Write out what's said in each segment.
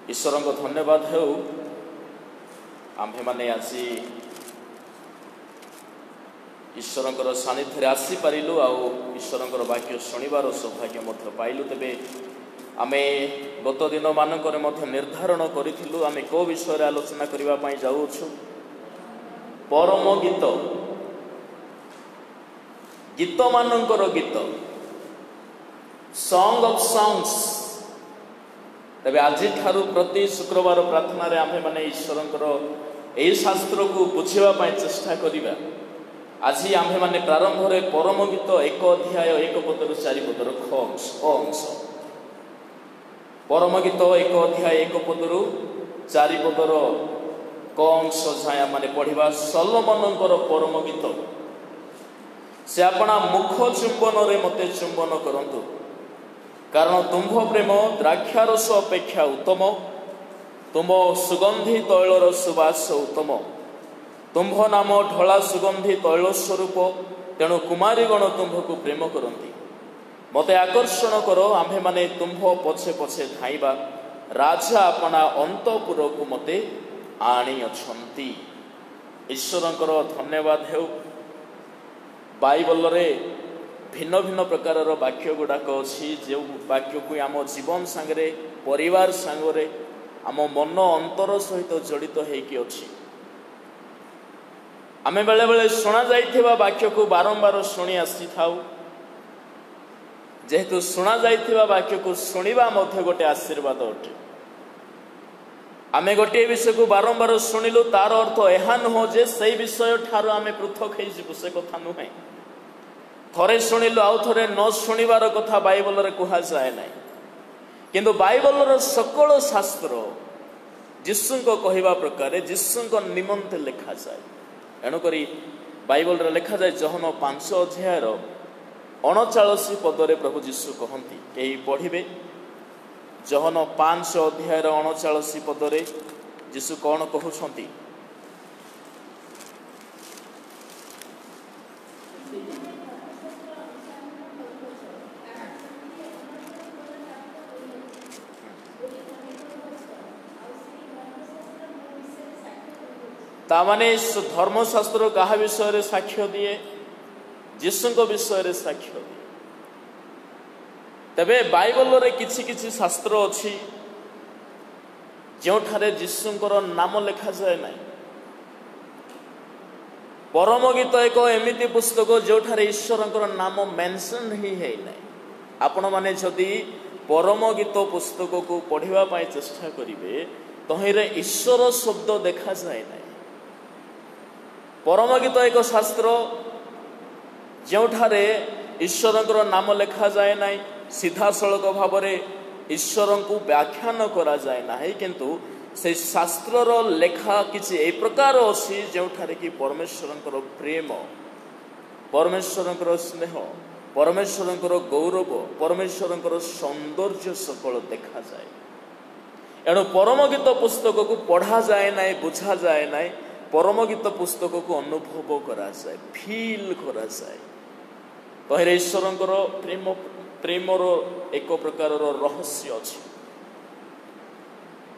ईश्वर को धन्यवाद हो आम्भे माने आज ईश्वर सानिध्य आसी पारिलु आ ईश्वर वाक्य शुणिबार सौभाग्य मध्य पाइलु। तेबे आमे गत दिन मानक निर्धारण करूँ आमे को विषय आलोचना करने जाऊँ परम गीत गीत मानकर गीत सॉन्ग ऑफ सॉन्ग्स। तबे आज ठारू प्रति शुक्रवार प्रार्थना रे आमे माने ईश्वरंकर एई शास्त्र को बुझिबा पई चेष्टा करिबा। आज आमे माने प्रारंभ रे परम गीत 1 अध्याय 1 पदर 4 पदर अंश परम गीत 1 अध्याय 1 पदर 4 पदर अंश जाया माने पढ़िबा। सलोमनकर परम गीत से अपना मुख चुंबन रे मते चुंबन करंतु कारण तुम्भ प्रेम द्राक्षारस अपेक्षा उत्तम, तुम सुगंधि तैलर सुवास उत्तम, तुम्भ नाम ढला सुगंधि तैल स्वरूप तेणु कुमारीगण तुम्भ को प्रेम करती। मते आकर्षण करो आम्भे माने तुम्भ पछे पछे धाइबा, राजा अपना अंतपुर को मते आनी अछंती। ईश्वरंकर धन्यवाद हेउ। बाइबल रे भिन्न भिन्न प्रकार वाक्य गुड़ाक अच्छी जो वाक्य को आम जीवन सांगरे परिवार सांगरे आम मन अंतर सहित जड़ित होती। आमे बेले बेले शुणा जाइथिबा वाक्य को बारंबार शुणी आसी थाउ। जेहेतु शुणा जाइथिबा वाक्य को शुणिबा मध्य गोटे आशीर्वाद अटे। आमे गोटे विषय को बारंबार शुणिलु तार अर्थ एहा नुह जे सही विषय ठार आमे पृथक होई जिबु, से कथा नुहे। थरे शुणिलु आउ थरे न शुणिबार कथा बाइबल रे कहा जाए ना, किंतु बाइबल रो सकल शास्त्र जीशु को कहवा प्रकार जीशु को निमंते लिखा जाए। एणुकरी बाइबल रे लिखा जाए जहन 5 अध्याय 39 पदरे प्रभु जीशु कहती कई पढ़िबे। जहन 5 अध्याय 39 पदरे जीशु कौन कहउछंती? तामाने धर्मशास्त्र कहा विषय रे साक्ष्य दिए? जीशु विषय रे साक्ष्य दिए। तबे बाइबल रे किछि किछि शास्त्र अछि जो ठारे जीशुंकर नाम लिखा जाए ना। परम गीत एक एमिति पुस्तक जो ठारे ईश्वरंकर नाम मेंशन ही है ना। आपण माने जदि परम गीत पुस्तक को पढ़िबा पई चेष्टा करिवे तहिरे ईश्वर शब्द देखा जाए ना। परम गीत एक शास्त्र जो ठारे ईश्वरंकर नाम लिखा जाए ना, सीधा सड़क भाव में ईश्वर को व्याख्यान करा जाए ना, किंतु से शास्त्र लेखा किसी ए प्रकार अच्छी जो ठारे कि परमेश्वरंकर प्रेम, परमेश्वरंकर स्नेह, परमेश्वरंकर गौरव, परमेश्वरंकर सौंदर्य सकल देखा जाए। एणु परम गीत पुस्तक को पढ़ा जाए ना, बुझा जाए ना, परम गीत पुस्तक को अनुभव करा जाए, फील करा जाए। तहिरे ईश्वरंकर प्रेम प्रेमर एक प्रकार रहस्य अच्छी।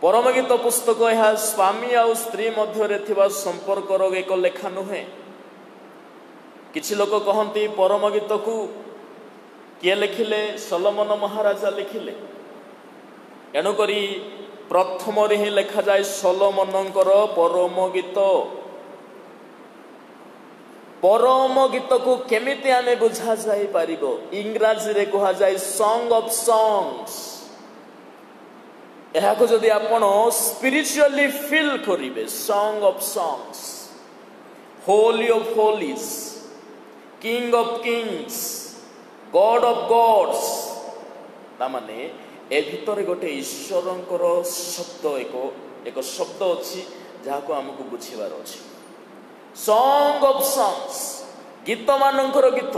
परम गीत पुस्तक यह स्वामी आ स्त्री मध्य थिबा संपर्कर एक लेखा नुहे। किछि लोक कहती परम गीत को किए लिखिले? सलोमन महाराजा लिखिले। एणुकरी प्रथम रे ही लिखा जाए सलोमनकर परम गीत। परम गीत को केमिति आमे बुझा जाई पारिबो? इंग्राजी रे कहा जाए सॉन्ग ऑफ सॉन्ग्स। एहा को जदि आपण स्पिरिचुअली फील करिवे, song of songs, holy of holies, king of kings, God of gods, तामाने ए भितर गोटे ईश्वरंकर शब्द एक शब्द अच्छी जहाँ को आमको बुझीबार अच्छी। सॉन्ग ऑफ सॉन्ग्स, गीत मानकर गीत,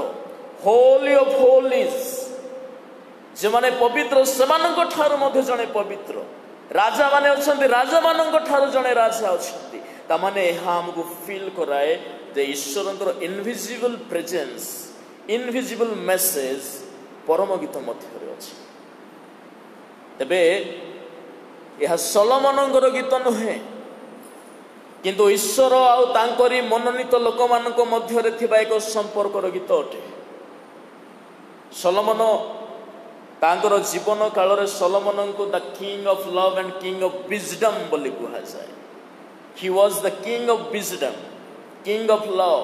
होली ऑफ होलीज, जो माने पवित्र सेमानक ठारू मध्य जने पवित्र, राजा माने अछंती राजा मानक ठारू जने राजा अछंती। ता माने एहा हमको फील कराए जे ईश्वरंकर इनविजिबल प्रेजेंस, इनविजिबल मेसेज परम गीत मध्य रे अछि। तेबे यह सलोमनଙ୍କର गीत नुहे किंतु ईश्वर आउ तांकरी मनोनीत लोक मानक मध्यरे थिबा एक संपर्कर गीत अटे। सलोमन तांकर जीवन काल रे सलोमन को the king of love and king of wisdom बोली कहा जाए। He was the king of wisdom, king of love.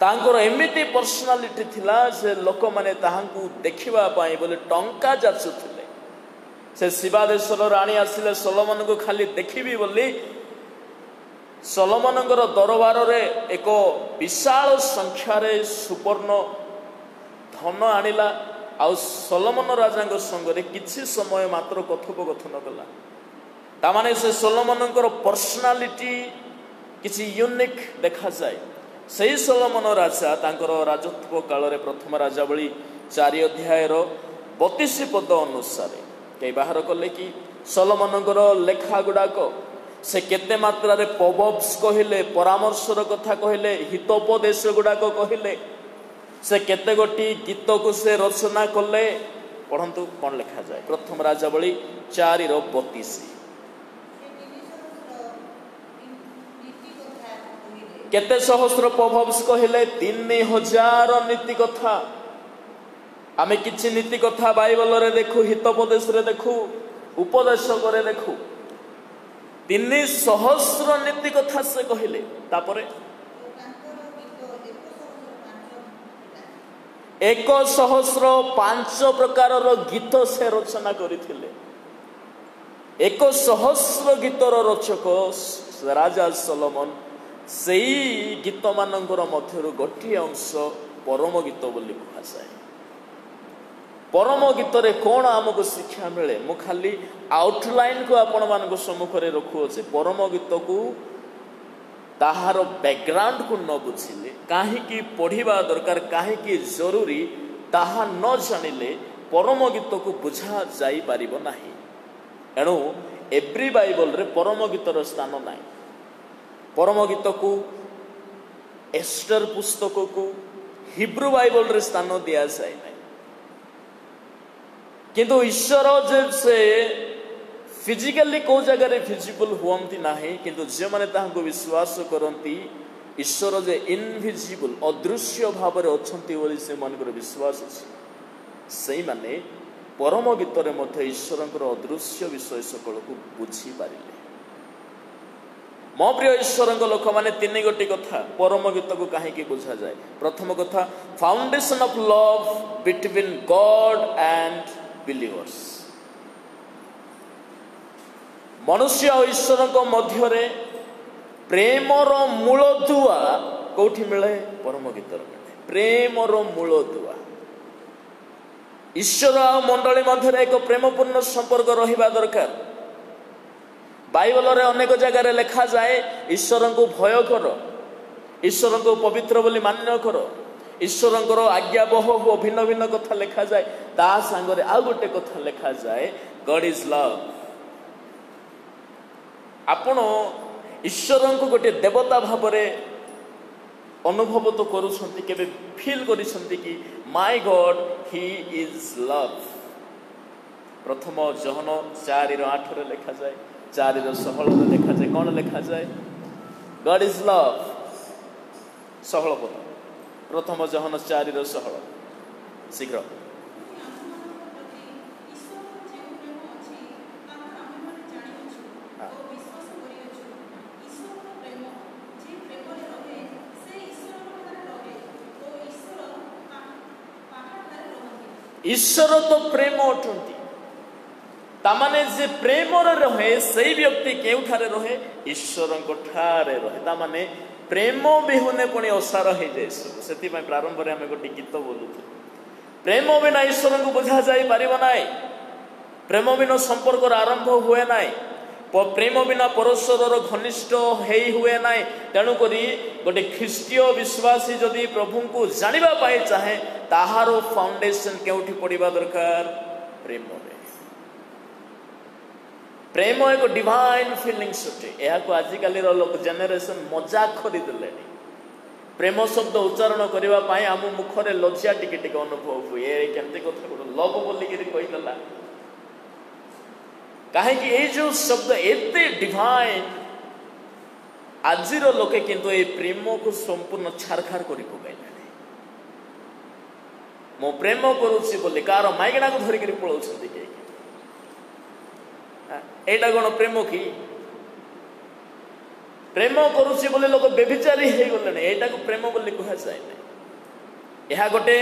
तांकर एमिति पर्सनालिटी थिला से लोक माने ताहांकु देखिबा पाई बोले टंका जाचुथिले। से शिवा देशर राणी आसिले सलोमन को खाली देखिबी बोली सलोमनଙ୍କର दरबार रे एक विशाल संख्यार सुवर्ण धन आनिला आउ सलोमन राजा संगे किछि समय मात्र कथोपकथन कला। तामाने से सलोमनଙ୍କର पर्सनालिटी किछि यूनिक देखा जाए। सही सलोमन राजा तांकर राजत्व काल रे प्रथम राजावली 4 अध्यायर 32 पद अनुसार कई बाहर कले कि सलोमनଙ୍କର लेखा गुडाक से केते मात्रा रे प्रोवर्ब्स कहिले, परामर्शर कथा कहिले, हितोपदेश गुडाक कहिले, से केते गोटी गीत को से रचना कले। पढ़ंतु कौन लिखा जाए प्रथम राजावली 4:32। केते सहस्र प्रोवर्ब्स कहिले 3000 नीति कथा। आमे किछि नीति कथा बाइबल रे देखु, हितोपदेश रे देखु, उपदेश करे देखु। 3000 नीति कथा से कहिले। तापरे 1005 प्रकार गीत से रचना करथिले। 1000 गीतर रचक राजा सलोमन। सेई गीत मानकर मध्यरु गोटी अंश परम गीत बोली कहा जाए। परम गीत रे कौन आमको शिक्षा मिले मु खाली आउटलाइन को आपण मानक सम्मुख रे रखुअछि। परम गीत को ताहार बैकग्राउंड को न बुझिले काहेकि पढ़िबा दरकार, काहेकि जरूरी ताहा न जानिले परम गीत को बुझा जाई पारिबो नाही। एणु एव्री बाइबल रे परम गीतर स्थान नाही। परम गीत को एस्टर पुस्तक को हिब्रू बाइबल रे स्थान दिया जाए नहीं। किंतु ईश्वर जे से फिजिकली को जगह विजिबल हुअंती नाही, किंतु जे माने ताहाको विश्वास करंती ईश्वर जे इनविजिबल अदृश्य भाव रे अछंती बोली से मनकर विश्वास अछि। सेई माने परम गीत रे मध्य ईश्वरंकर अदृश्य विषय सकल को बुझी पारिले। मो प्रिय ईश्वरंक लोक माने 3 गोटी कथा परम गीत को काहेकि बुझा जाए। प्रथम कथा foundation of love between God and believers. मनुष्य और ईश्वर मध्य प्रेमर मूल दुआ कौटी मिले परम गीत मिले। प्रेमर मूल दुआ ईश्वर और मंडली मध्य एक प्रेमपूर्ण संपर्क रहिबा दरकार। बाइबल रे अनेक जगह रे लिखा जाए ईश्वर को भय कर, ईश्वर को पवित्र बोली मान्य कर, ईश्वर आज्ञाबह हो, भिन्न भिन्न कथा लिखा जाए। ता संगे आउ गोटे कथा लिखा जाए गॉड इज लव। आपण ईश्वर को गोटे देवता भाव में अनुभव तो करुछंती, केबे फील करिसंती कि my God he is love. प्रथम जहन 4:8 रे लिखा जाए, 4:16 रे लिखा जाए। कौन लिखा जाए? God is love. 16 पद प्रथम जहन 4:16 शीघ्र। ईश्वर तो प्रेम अटंती। तामाने जे प्रेम रहे से व्यक्ति केउठारे रहे? ईश्वर ठारे रहे। तामाने प्रेम बिहुने पुणी असार हो जाए। से प्रारंभ में आम गोटे गीत बोलू, प्रेम बिना ईश्वर को बुझा जा पारिब नाई। प्रेम बिना संपर्क आरंभ हुए ना। प्रेम बिना परस्पर घनिष्ठ हुए ना। तेणुक गोटे ख्रीष्टीय विश्वासी जदि प्रभु को जानिबा पाए चाहे ताहार फाउंडेशन केउठी पड़िबा दरकार? प्रेम। प्रेम एक डिवाइन फिलिंग्स अटे। यह को आजिकल लोक जेनेरेशन मजाक खरीदे। प्रेम शब्द उच्चारण करने आम मुखरे लज्जा टिके अनुभव हुए। केमती कथा लव बोलिक कहीदेला कहीं जो शब्द एते डिवाइन आजिर लोके किंतु ये प्रेम को संपूर्ण छारखार कर पकाइले मो प्रेम करुच्ची बोली कार माइगणा को धरिक पलाउछन्ति के एटा कौन प्रेम कि प्रेम करुच्ची बोले लोक बेभिचारी हो गले एटा को प्रेम बोली कह जाए यह गोटे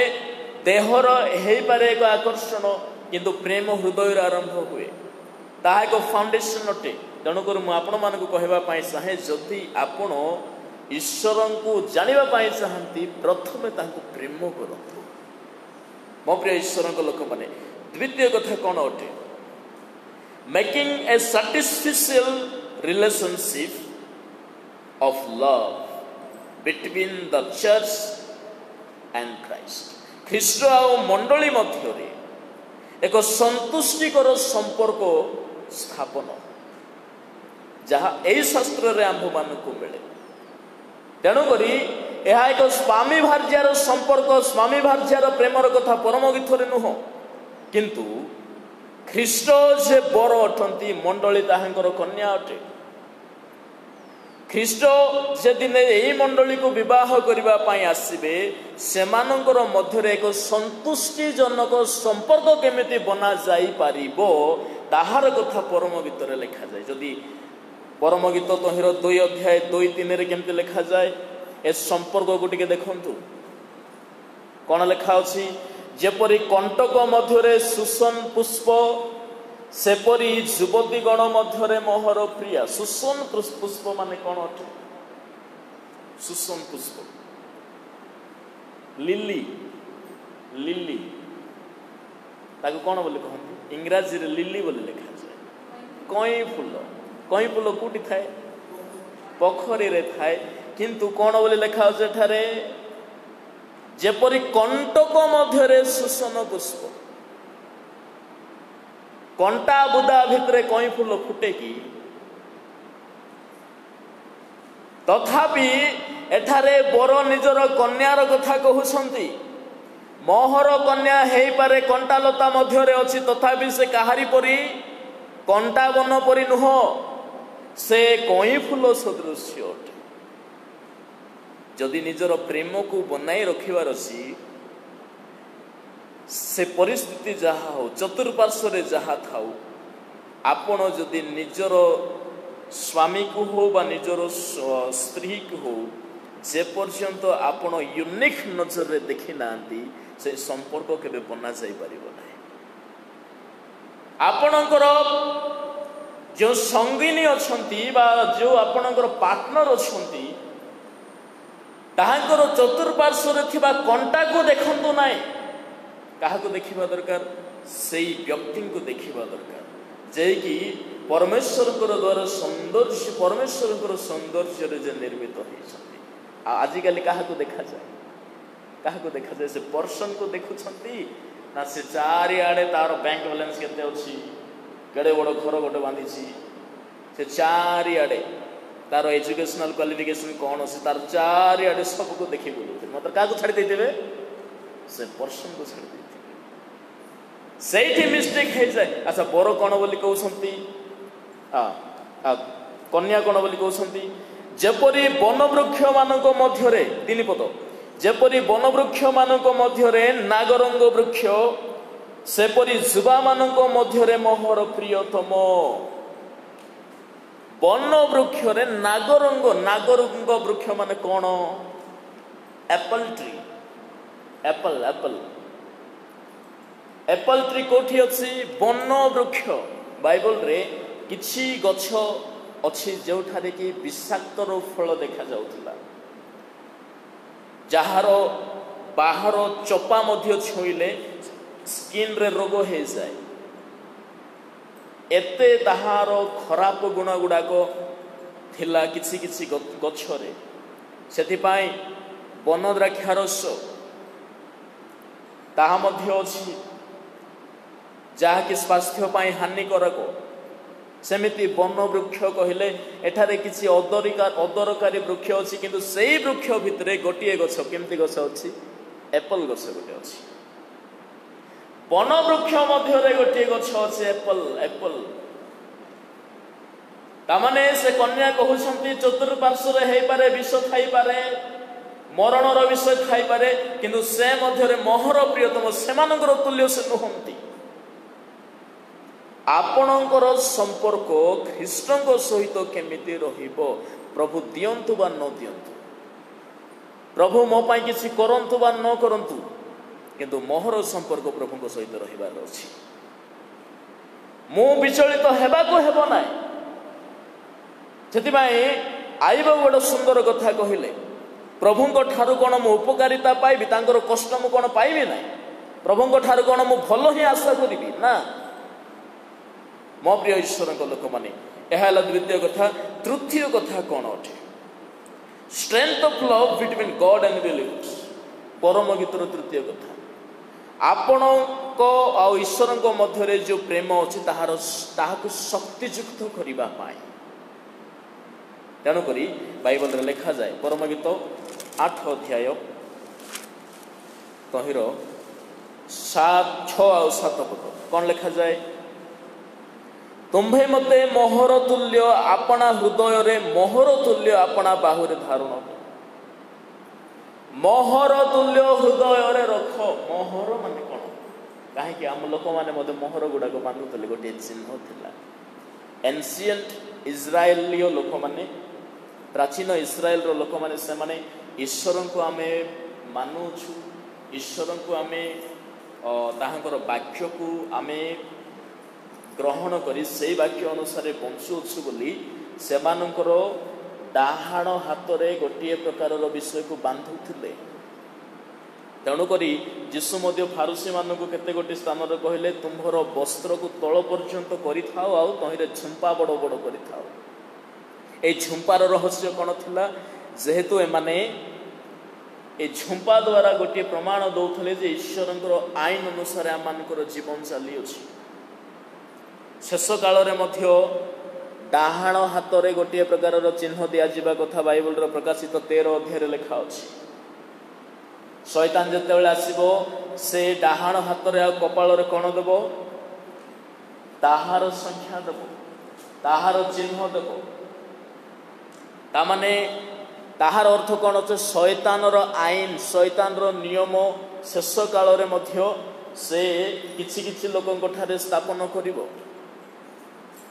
देहर हो पारे एक आकर्षण किंतु प्रेम हृदय आरंभ हुए ताहा एक फाउंडेशन अटे तेणुक मुझे कहवाई चाहे जदि आपण ईश्वर को जानापी चाहती प्रथमे प्रेम करतु मो प्रिय ईश्वर लोक मैंने द्वितीय कथा कौन अटे making a satisfactory relationship of love between the church and Christ ख्रीष्ट आ मंडली मध्य एक संतुष्टिकर संपर्क स्थापन जहाँ यही शास्त्र रे आंभ मानक मिले तेणुक यह एक स्वामी भार्यार संपर्क स्वामी भार्यार प्रेमर कथा परम गीत नुह किंतु ख्रीष्ट जे बर अटंती मंडली ताहांकर कन्या अटे ख्रीष्ट जेदिन यही मंडली को विवाह करने आसबे से मध्य एक संतुष्टिजनक संपर्क केमिति बना जाई पारिबो ताहार कथा परम गीत लिखा जाए जदि परम गीत तहिर 2 अध्याय 2-3 रे केमिति लिखा जाए ए संपर्क को टिके देखंतु कौन लिखा अछि जेपरि कंटक मध्य सुसन पुष्प सेपरी युवती गण मध्य मोहर प्रिया सुसन पुष्प माने कौन अटे सुसन पुष्प लिली लिली ताको कौन बोले कहते इंग्राजी रे लिली बोले लिखा जाए कई फूल कोटी थाए पोखरी रे थाए किंतु कौन बोले लिखा ठारे जेपरी कंटक मध्य सुसन पुष्प कंटा बुदा भितरे कई फूल फुटे कि तथापि एठारे बर निजर कन्यार कथा कहउछंती मोहर कन्या हेई पारे कंटा लता मध्य अछि तथापि से काहारी परी कंटा वन परी नुह से कई फूल सदृश अटे जदि निजर प्रेम को बनाई रखिबार अछि से परिस्थिति जहा हो चतुर्पार्श्व जहा थाउ आपण जदि निजर स्वामी को हो बा निजर स्त्री को हो जे पर्यंत आपण यूनिक नजर रे देखि नांती से संपर्क केबे बना जाई परिबो नै आपणकर जो संगिनी अछंती बा जो आपणकर पार्टनर अछंती ताहांकर चतुर्पार्श्व रे थिबा कंटा को देखंतु नै क्या देखा दरकार से व्यक्ति को देखा दरकार जे कि परमेश्वर द्वारा सौंदर्य परमेश्वर सौंदर्य जे निर्मित होती आजिकल क्या देखा जाए से पर्सन को देखुंट ना से चारिआडे तार बैंक बैलेंस केते अच्छी केड़े बड़ घर गोटे बांधी से चारिआडे तार एजुकेशनल क्वालिफिकेशन कौन अच्छे तार चारिआडे सबको देखी बोलते मतलब क्या छाड़ी देते से पर्सन को छाड़ी से मिस्टेक हो जाए अच्छा बर कौन बोली कहते कन्या कौन बोली कहते जेपरी वनवृक्ष मानक मध्य 3 पद जेपरी वनवृक्ष मानक मध्य नागरंग वृक्ष सेपरी युवा मानक मध्य मोहर प्रियतम वन वृक्ष नागरंग वृक्ष माने कौन Apple tree Apple Apple tree कोठी अच्छी वन वृक्ष बाइबल रे किछि गछ अच्छी जो ठारे कि विषाक्तर फल देखा जाउथिला जहार बाहर चोपा मध्य छुईले स्किन रे रोग हो जाए एते ताहार खराब गुण गुड़ाक थिला किछि किछि गछरे सेथिपाई वन द्राक्षारस ताहा मध्य अछि जहाँकि स्वास्थ्य पाई हानिकारक सेमिति वन वृक्ष कहले एठारे किछि अदरकारी वृक्ष अच्छी किंतु सेई वृक्ष भितरे गोटे गछ केमती गछ अच्छी एप्पल गछ गोटे अच्छी वन वृक्ष मध्य गोटे गछ अच्छे एप्पल तामाने से कन्या कहउछंती चतुर्पार्श्व रे पारे विष खाई पारे मरणर विष खाई पारे किंतु से मध्यरे मोहर प्रियतम सेमानकर तुल्य से नुहंती आपणकर संपर्क ख्रीष्टଙ୍କ सहित केमिति रहिबो प्रभु दियंतु बा न दियंतु प्रभु मो पाई किछि करंतु बा न करंतु किंतु मोहर संपर्क प्रभुଙ୍କ सहित रहिबार अछि मो विचलित हेबा को हेबो नाय सेति भाई आइबो बड़ सुंदर कथा कहिले प्रभुଙ୍କ ठारू कोन मो उपकारिता पाइबी तांकर कष्ट मो कोन पाइबी नाय प्रभुଙ୍କ ठारू कोन मो भलो ही आशा करिबी ना मो प्रिय ईश्वर लोक माने यह द्वितीय कथा तृतीय कथा कौन अटे strength of love between God and believers परम गीतर तृतीय कथा आपण को आ ईश्वर मध्य जो प्रेम अच्छी ताहाको शक्तियुक्त करने तेणुक बाइबल लिखा जाए परम गीत 8 अध्याय तहिर 6 और 7 पद कौन लिखा जाए तुम्भे मते मोहर तुल्य आपणा हृदय रे मोहर तुल्य आपणा बाहुरे धारण मोहर तुल्य हृदय रे रख मोहर माने कोन काहे आम लोक माने मते मोहर गुडा को बांधुतले गोटे चिन्ह थिला एंशिएंट इजराइलियो लोक माने प्राचीन इस्राएल रो लोक माने से माने ईश्वर को आमे मानुछु ईश्वर को आमे ताहांकर वाक्य को आमे ग्रहण करी से वाक्य अनुसार बंचुछु बोली सेमानकर डाहाण हाथ रे गोटे प्रकार विषय को बांधुथिले तेणुकरी जीशु मध्य फारुसी मानक केते गोटे स्थान रे कहले तुम्हर वस्त्र को तल पर्यंत करिथाओ आ तहिरे झुंपा बड़ बड़ करिथाओ ए झुंपार रहस्य कोन थिला जेहेतु एमाने ए झुंपा द्वारा गोटे प्रमाण दौथले जे ईश्वरंकर आईन अनुसार आमानकर जीवन चली अछि शेष काल मध्य डाहाण हाथ रे गोटे प्रकार चिन्ह दिया जिबा कथा बाइबल रो प्रकाशित 13 अध्याय रे लिखा अछि शैतान जते बेले आसीबो से डाहाण हाथ रे आ कपाल रे कोन देबो ताहार संख्या देबो ताहार चिन्ह देबो ता माने ताहार अर्थ कोन अछि शैतान रो आईन शैतान रो नियम शेष काल रे मध्य से किछि किछि लोकन ठारे स्थापन करिवो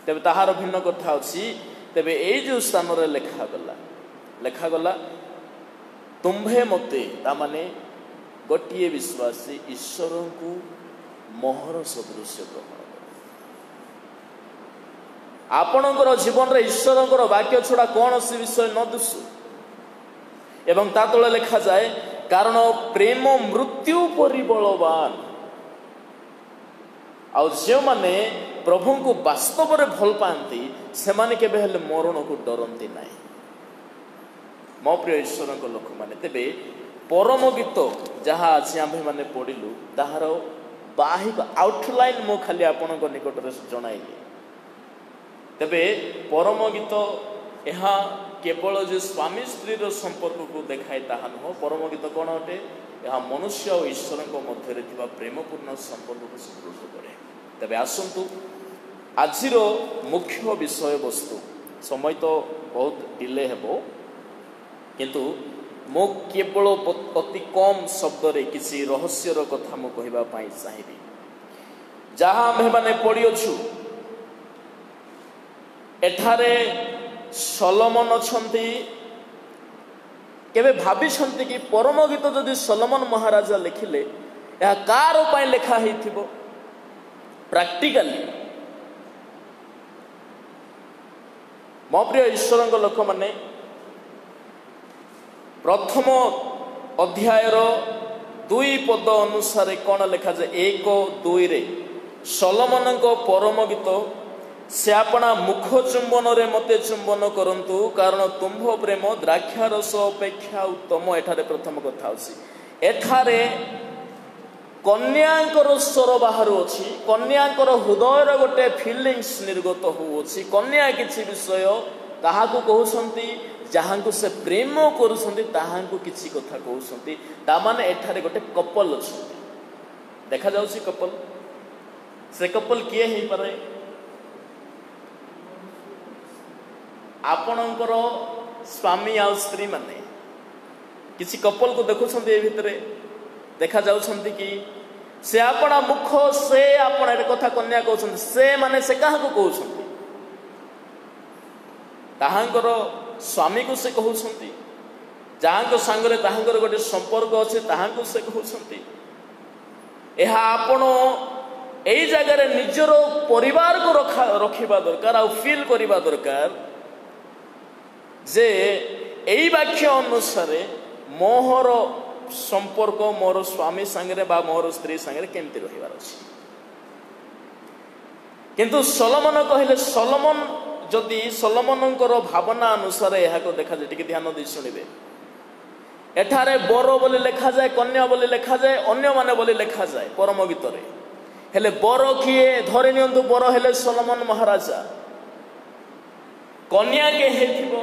तेबे ताहार भिन्न कथा अछि तेबे ए जो स्थान रे लेखा गला तुम्भे मते ता माने गोटिए विश्वासी ईश्वर को मोहर सदृश ग्रहण आपणकर जीवन रे ईश्वरकर वाक्य छड़ा कौन से विषय न दुसु एवं ता तले लिखा जाए कारण प्रेम मृत्यु परि बलवान आ जो माने प्रभु को वास्तव में भल पाती से माने केबे हेले मरण को डरती ना मो प्रिय ईश्वर लोक मैंने तेबे परम गीत जहाँ आज आम मैंने पढ़लु ताहार बाहिक आउटलाइन मो खाली आपण निकट में जणाइली तेबे परम गीत यहाँ केवल जो स्वामी स्त्री संपर्क को देखाए ताहा नुह परम गीत कौन अटे यहाँ मनुष्य और ईश्वर मध्य प्रेमपूर्ण संपर्क को सुदृढ़ करे तेबे आसंतु आजिर मुख्य विषय वस्तु समय तो बहुत डिले हेबो किंतु मो केवल अति कम शब्द रे किसी रहस्यर कथा मो कहबा पाई चाहिबी जहाँ आमे माने पढ़ियोछु एठारे सलोमन अछंती केबे भाबी छंती कि परम गीत जदि सलोमन महाराजा लिखिले या कार पाई लेखा हेथिबो प्रैक्टिकली मो प्रिय ईश्वर लोक माने प्रथम अध्यायर 2 पद अनुसार कौन लिखा जाए 1-2 रे सलोमन परम गीत से अपना मुख चुंबन रे मते चुंबन करंतु कारण तुम्भ प्रेम द्राक्षारस अपेक्षा उत्तम एठारे प्रथम कथा अछि एठारे कन्यांकर स्वर बाहर अछि कन्यांकर हृदयर गोटे फीलिंग्स निर्गत होउछि कन्या किछि विषय ताहाकु कहउछंती जहांकु से प्रेम करूछंती ताहांकु किछि कथा कहउछंती ता माने एठारे गोटे कपल अछि देखा जाउछि कपल से कपल किए हे पारे आपणकर स्वामी आ स्त्री माने किसी कपल को देखुंत ए भितर देखा जाउछंती कि से आपणा मुख से आपण ए कथा कन्या कहउछंती से माने से काहा को कहउछंती ताहांकर स्वामी को से कहउछंती जहाँको सांगरे ताहांकर गोटे संपर्क अच्छे ताहांको से कहउछंती एहा आपण एई जगह निजर परिवार को रखा दरकार आ फील करबा दरकार जे एई वाक्य अनुसार मोहर संपर्क मोर स्वामी सांगरे बा मोर स्त्री सांगरे केमती रहिबार अछि किंतु सोलोमन कहले सोलोमन जदि सोलोमनकर भावना अनुसार यह को देखा जाए ध्यान दे शुणिबे एठारे बर बोली लिखा जाए कन्या बोली लिखा जाए अन्य माने बोली लिखा जाए परम गीत रे हेले बर किए धरि नियंतु बर हेले सोलोमन महाराजा कन्या के हेथिबो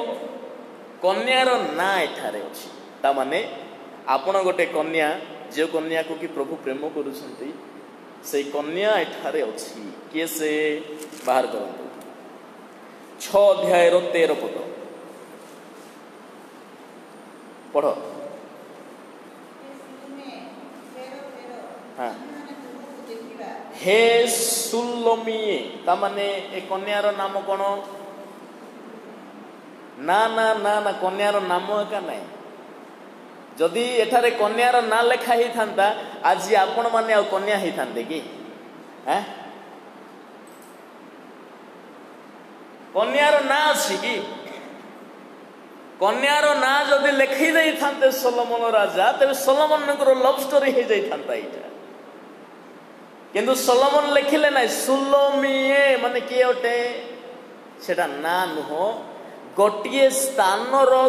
कन्यार ना एठारे अछि ता माने आपण गोटे कन्या जे कन्या को कि प्रभु प्रेम करूछंती से कन्या एठारे अछि के से बाहर करंतु 6 अध्याय 13 पद पढ़ हाँ हे सुलोमिये ता माने ए कन्यार नाम कौन ना ना ना ना कन्यार नाम एका नहीं जदि एठारे कन्यार ना लेखा ही थांता आज आपण माने आ कन्या ही थांते कि हैं कन्यार ना अछि कि कन्यार ना जदि लेखि दे थांते सोलोमन राजा तबे सोलोमन लव स्टोरी हो जाई थांता इटा किंतु सोलोमन लिखिले ना सुलोमिये माने किए ओटे सेटा ना नुह गोटे स्थान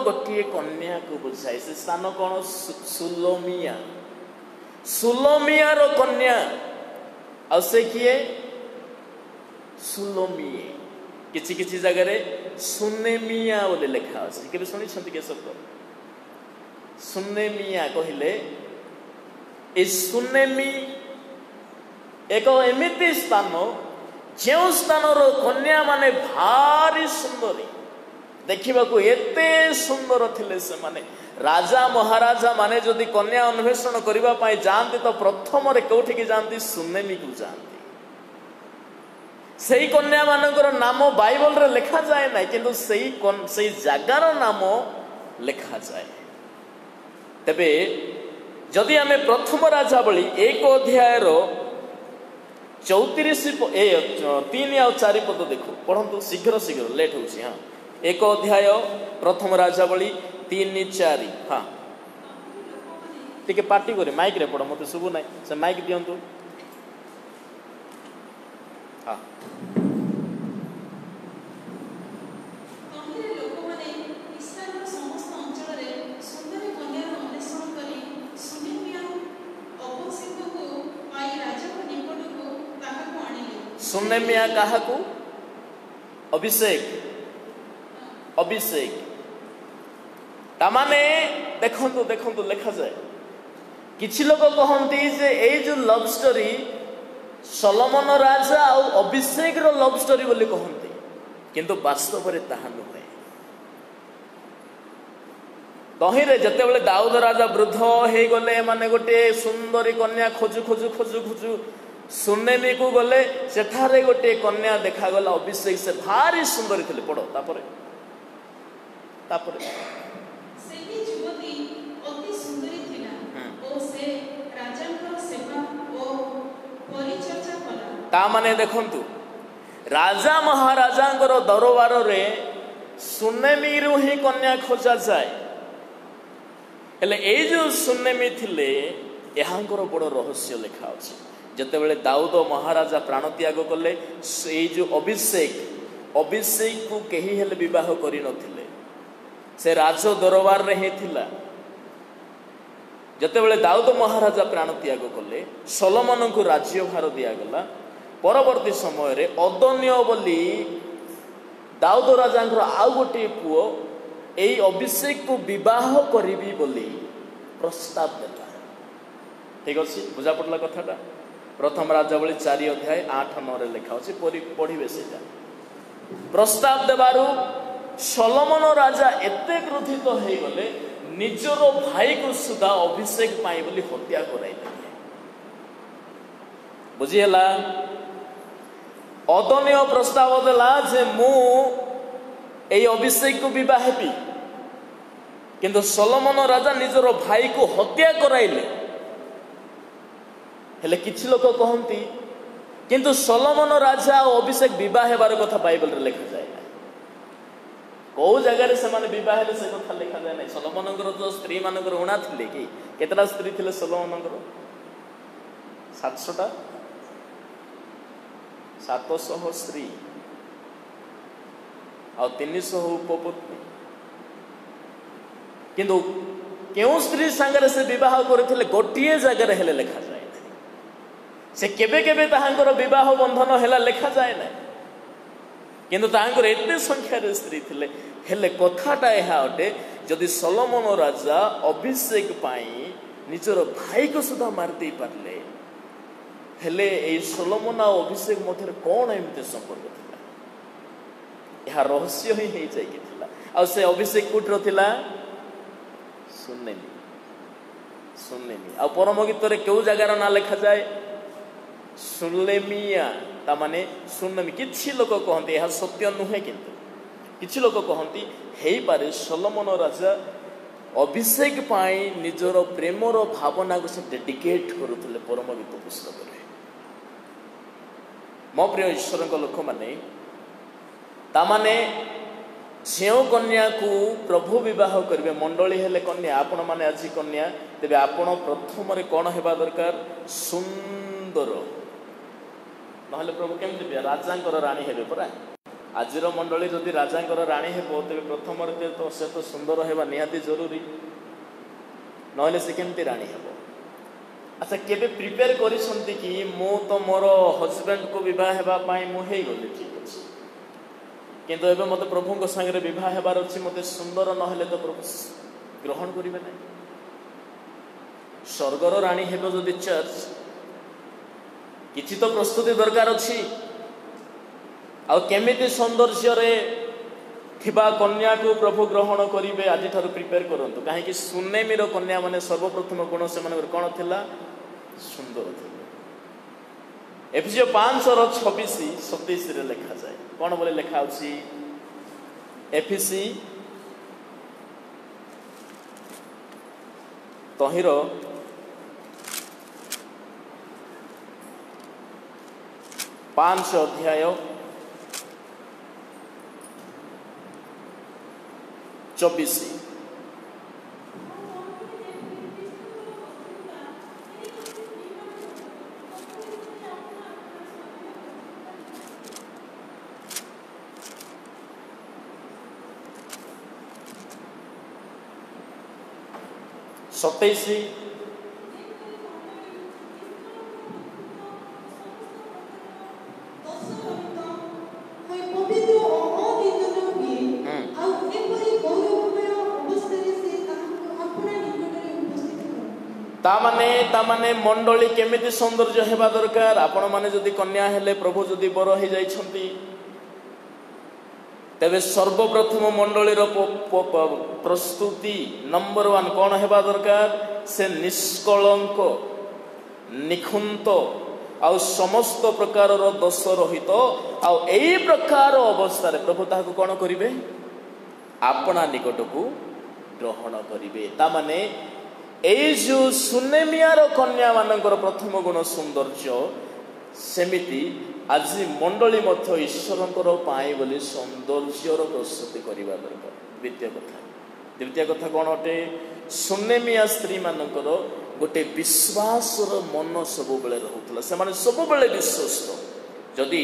गोटे कन्या को बुझाए से स्थान कौन सुलोमिया सुलोमिया रो कन्या आ से किए सुलोमिये किछि किछि जगह रे सुनेमिया बोले लिखा अछि केबे सुनि छथि के शब्द सुनेमिया कहिले ए सुनेमी एक एमिति स्थान जो स्थान रो कन्या माने भारी सुंदरी देखा एते सुंदर थिले से माने राजा महाराजा माने जदि कन्या अन्वेषण करबा पाई जानती तो प्रथम रे कोठी की जानती सुनेमी को जानती सेही कन्या मानकर नाम बाइबल रे लिखा जाए ना किंतु सेही जगार नाम लिखा जाए तबे जदि आमे प्रथम राजा बली 1 अध्याय रो 34 3 आ 4 पद देखो पढ़ंतु शीघ्र शीघ्र लेट होछि हां 1 अध्याय प्रथम राजा बली 3 4 हाँ टिके पार्टी करे माइक रे पड़ मते सुबु नै से माइक दियंतु हाँ सुनेमिया काहा को अभिषेक अभिषेक तामाने देखंतु देखंतु लिखा जाए किछि लोग कहंती जे ए जो लव स्टोरी सोलोमन राजा आ अभिषेक रो लव स्टोरी बोली कहंती किंतु वास्तव रे ताहा नुहे तहिरे जते बेले दाऊद राजा वृद्ध हे गले माने गोटे सुंदरी कन्या खोजु खोजु खोजु खोजु सुनेमी को गले सेठारे गोटे कन्या देखा गला अभिषेक से भारी सुंदरी थिले पड़ो तापरे तापरे सेही जुवती अति सुंदरी थिला ओ से राजांकर सेवा ओ परिचर्या कला ता माने देखंतु राजा महाराजांकर दरबार रे सुनेमी रु ही कन्या खोजा जाए हेले ए जो सुनेमी थिले एहांकर बड़ रहस्य लिखा अछि जते बेले दाऊद महाराजा प्राण त्याग कले से जो अभिषेक अभिषेक को केही हेले विवाह करि नथिले से राज दरबार रे ही थिला जते बेले दाऊद महाराजा प्राण त्याग कले सोलोमन को राज्यभार दिया गला परवर्ती समय रे अदन्य बोली दाऊद राजांकर आउ गोटे पुओ एई अभिषेक को विवाह करिबी बोली प्रस्ताव देला ठीक अछि बुझा पड़ला कथाटा प्रथम राजावली 4 अध्याय 8 9 रे लिखा अछि पढ़िबे सेटा प्रस्ताव देबारु ସଲୋମନ ରାଜା ଏତେ କ୍ରୋଧିତ ହେଇଗଲେ ନିଜର ଭାଇକୁ ସୁଦ୍ଧା ଅଭିଷେକ ପାଇଁ ବୋଲି ହତ୍ୟା କରାଇଲେ। ବୁଝିହେଲା? ଅଦନୀୟ ପ୍ରସ୍ତାବ ଦେଲା ଯେ ମୁଁ ଏଇ ଅଭିଷେକକୁ ବିବାହ ହେବି, କିନ୍ତୁ ସଲୋମନ ରାଜା ନିଜର ଭାଇକୁ ହତ୍ୟା କରାଇଲେ। ହେଲେ କିଛି ଲୋକ କହନ୍ତି କିନ୍ତୁ ସଲୋମନ ରାଜା ଆଉ ଅଭିଷେକ ବିବାହ ହେବାର କଥା ବାଇବଲରେ ଲେଖାଯାଏ ନାହିଁ। କୋଉ ଜାଗାରେ ସେମାନେ ବିବାହ ହେଲେ ସେ କଥା ଲେଖାଯାଏ ନାହିଁ। ସଲୋମନଙ୍କର ତ ସ୍ତ୍ରୀ ମାନଙ୍କର ଉଣା ଥିଲେ କି? କେତେଟା ସ୍ତ୍ରୀ ଥିଲେ ସଲୋମନଙ୍କର? 700ଟା, 700 ସ୍ତ୍ରୀ ଆଉ 300 ଉପପତ୍ନୀ। କିନ୍ତୁ କେଉଁ ସ୍ତ୍ରୀ ସାଙ୍ଗରେ ସେ ବିବାହ କରିଥିଲେ ଗୋଟିଏ ଜାଗାରେ ହେଲେ ଲେଖାଯାଏ। ସେ କେବେ କେବେ ତାହାଙ୍କର ବିବାହ ବନ୍ଧନ ହେଲା ଲେଖାଯାଏ ନାହିଁ, କିନ୍ତୁ ତାହାଙ୍କର ଏତେ ସଂଖ୍ୟାରେ ସ୍ତ୍ରୀ ଥିଲେ। ହେଲେ କଥାଟା ଏହା ଅଟେ, ଯଦି ସଲୋମନ ରାଜା ଅଭିଷେକ ପାଇଁ ନିଜର ଭାଇକୁ ସୁଦ୍ଧା ମାରିଦେଇ ପାରିଲେ, ହେଲେ ଏଇ ସଲୋମନ ଆଉ ଅଭିଷେକ ମଧ୍ୟରେ କ'ଣ ଏମିତି ସମ୍ପର୍କ ଥିଲା? ଏହା ରହସ୍ୟ ହିଁ ହେଇଯାଇକି ଥିଲା। ଆଉ ସେ ଅଭିଷେକ କୋଉଠିର ଥିଲା? ସୁନେମି। ଆଉ ପରମ ଗୀତରେ କେଉଁ ଜାଗାର ନାଁ ଲେଖାଯାଏ? ସୁଲେମିଆ, ତା ମାନେ ସୁନେମି। କିଛି ଲୋକ କହନ୍ତି, ଏହା ସତ୍ୟ ନୁହେଁ, କିନ୍ତୁ କିଛି ଲୋକ କହନ୍ତି ହେଇପାରେ ସଲୋମନ ରାଜା ଅଭିଷେକ ପାଇଁ ନିଜର ପ୍ରେମର ଭାବନାକୁ ସେ ଡେଡିକେଟ୍ କରୁଥିଲେ ପରମ ଗୀତ ପୁସ୍ତକରେ। ମୋ ପ୍ରିୟ ଈଶ୍ୱରଙ୍କ ଲୋକମାନେ, ତାମାନେ ଯେଉଁ କନ୍ୟାକୁ ପ୍ରଭୁ ବିବାହ କରିବେ, ମଣ୍ଡଳୀ ହେଲେ କନ୍ୟା, ଆପଣମାନେ ଆଜି କନ୍ୟା, ତେବେ ଆପଣ ପ୍ରଥମରେ କ'ଣ ହେବା ଦରକାର? ସୁନ୍ଦର। ନହେଲେ ପ୍ରଭୁ କେମିତି ବି ରାଜାଙ୍କର ରାଣୀ ହେବେ ପରା। ଆଜିର ମଣ୍ଡଳୀ ଯଦି ରାଜାଙ୍କର ରାଣୀ ହେବ, ତେବେ ପ୍ରଥମରେ ତ ସେ ତ ସୁନ୍ଦର ହେବା ନିହାତି ଜରୁରୀ, ନହେଲେ ସେ କେମିତି ରାଣୀ ହେବ? ଆଚ୍ଛା, କେବେ ପ୍ରିପେୟାର କରିଛନ୍ତି କି ମୁଁ ତ ମୋର ହଜବେଣ୍ଡକୁ ବିବାହ ହେବା ପାଇଁ ମୁଁ ହେଇଗଲି, ଠିକ୍ ଅଛି, କିନ୍ତୁ ଏବେ ମୋତେ ପ୍ରଭୁଙ୍କ ସାଙ୍ଗରେ ବିବାହ ହେବାର ଅଛି, ମୋତେ ସୁନ୍ଦର ନହେଲେ ତ ପ୍ରଭୁ ଗ୍ରହଣ କରିବେ ନାହିଁ। ସ୍ୱର୍ଗର ରାଣୀ ହେବ ଯଦି ଚର୍ଚ୍ଚ, କିଛି ତ ପ୍ରସ୍ତୁତି ଦରକାର ଅଛି। ଆଉ କେମିତି ସୌନ୍ଦର୍ଯ୍ୟରେ ଥିବା କନ୍ୟାକୁ ପ୍ରଭୁ ଗ୍ରହଣ କରିବେ, ଆଜିଠାରୁ ପ୍ରିପେୟାର କରନ୍ତୁ। କାହିଁକି? ସୁନେମିର କନ୍ୟାମାନେ ସର୍ବପ୍ରଥମ ଗୁଣ ସେମାନଙ୍କର କ'ଣ ଥିଲା? ସୁନ୍ଦର ଥିଲେ। ଏଫେସୀୟ 5:26-27 ଲେଖାଯାଏ। କ'ଣ ବୋଲି ଲେଖା ଅଛି? ଏଫେସୀ ତହିଁର 5 ଅଧ୍ୟାୟ 24। ସତେଇଶ ତାମାନେ ମଣ୍ଡଳୀ କେମିତି ସୌନ୍ଦର୍ଯ୍ୟ ହେବା ଦରକାର? ଆପଣମାନେ ଯଦି କନ୍ୟା ହେଲେ, ପ୍ରଭୁ ଯଦି ବର ହେଇଯାଇଛନ୍ତି, ତେବେ ସର୍ବପ୍ରଥମ ମଣ୍ଡଳୀର ପ୍ରସ୍ତୁତି ନମ୍ବର 1 କ'ଣ ହେବା ଦରକାର? ସେ ନିଷ୍କଳଙ୍କ, ନିଖୁନ୍ତ ଆଉ ସମସ୍ତ ପ୍ରକାରର ଦୋଷ ରହିତ। ଆଉ ଏଇ ପ୍ରକାର ଅବସ୍ଥାରେ ପ୍ରଭୁ ତାହାକୁ କ'ଣ କରିବେ? ଆପଣା ନିକଟକୁ ଗ୍ରହଣ କରିବେ। ତାମାନେ ଏଇ ଯେଉଁ ସୁନେମିଆର କନ୍ୟା ମାନଙ୍କର ପ୍ରଥମ ଗୁଣ ସୌନ୍ଦର୍ଯ୍ୟ, ସେମିତି ଆଜି ମଣ୍ଡଳୀ ମଧ୍ୟ ଈଶ୍ୱରଙ୍କର ପାଇଁ ବୋଲି ସୌନ୍ଦର୍ଯ୍ୟର ପ୍ରସ୍ତୁତି କରିବା ଦରକାର। ଦ୍ୱିତୀୟ କଥା କ'ଣ ଅଟେ? ସୁନେମିଆ ସ୍ତ୍ରୀ ମାନଙ୍କର ଗୋଟେ ବିଶ୍ୱାସର ମନ ସବୁବେଳେ ରହୁଥିଲା। ସେମାନେ ସବୁବେଳେ ବିଶ୍ୱସ୍ତ। ଯଦି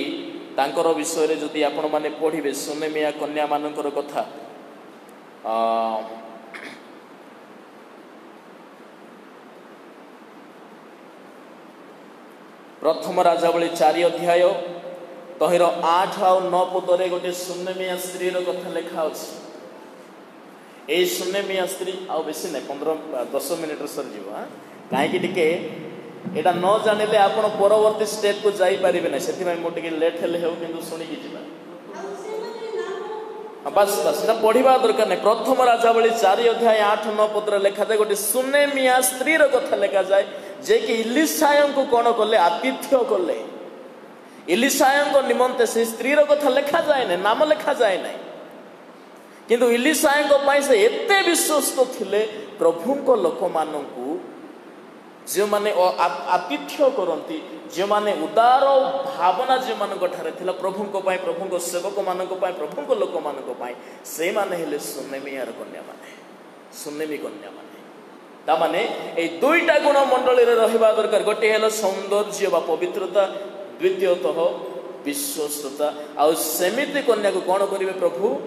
ତାଙ୍କର ବିଷୟରେ ଯଦି ଆପଣମାନେ ପଢ଼ିବେ ସୁନେମିଆ କନ୍ୟା ମାନଙ୍କର କଥା, ପ୍ରଥମ ରାଜାବଳୀ 4 ଅଧ୍ୟାୟ ତହିଁର 8 ଆଉ 9 ପଦରେ ଗୋଟେ ସୁନେମିଆ ସ୍ତ୍ରୀର କଥା ଲେଖା ଅଛି। ଏଇ ସୁନେମିଆ ସ୍ତ୍ରୀ, ଆଉ ବେଶୀ ନାହିଁ, 15-10 ମିନିଟରେ ସରିଯିବ। କାହିଁକି ଟିକେ ଏଇଟା ନ ଜାଣିଲେ ଆପଣ ପରବର୍ତ୍ତୀ ଷ୍ଟେପକୁ ଯାଇପାରିବେ ନାହିଁ। ସେଥିପାଇଁ ମୁଁ ଟିକେ ଲେଟ୍ ହେଲେ ହେଉ, କିନ୍ତୁ ଶୁଣିକି ଯିବା। बस बस ना पढ़ा दरकार नहीं। प्रथम राजावली 4 अध्याय 8-9 पद लिखा जाए गोटे सुनेमिया स्त्री कथा लिखा जाए जे कि इलिशाया को कौन कले आतिथ्य कले। इलिशाया निमंते से स्त्री कथा लिखा जाए ना, नाम लिखा जाए ना, किंतु इलिशाया से एते विश्वस्त थिले प्रभु को लोक मानू जो माने आतिथ्य करती, जो माने उदार भावना जो मान थिला प्रभु को पाए, प्रभु को सेवक मान पाए, प्रभु को लोक मान पाए से माने हेले सुनेमियार कन्या माने, सुनेमी कन्या माने। ता माने ए दुईटा गुण मंडली रे रहिबा दरकार। गोटे हेलो सौंदर्य बा पवित्रता, द्वितीयतः विश्वस्तता। आ सेमिति कन्या को कौन करिवे प्रभु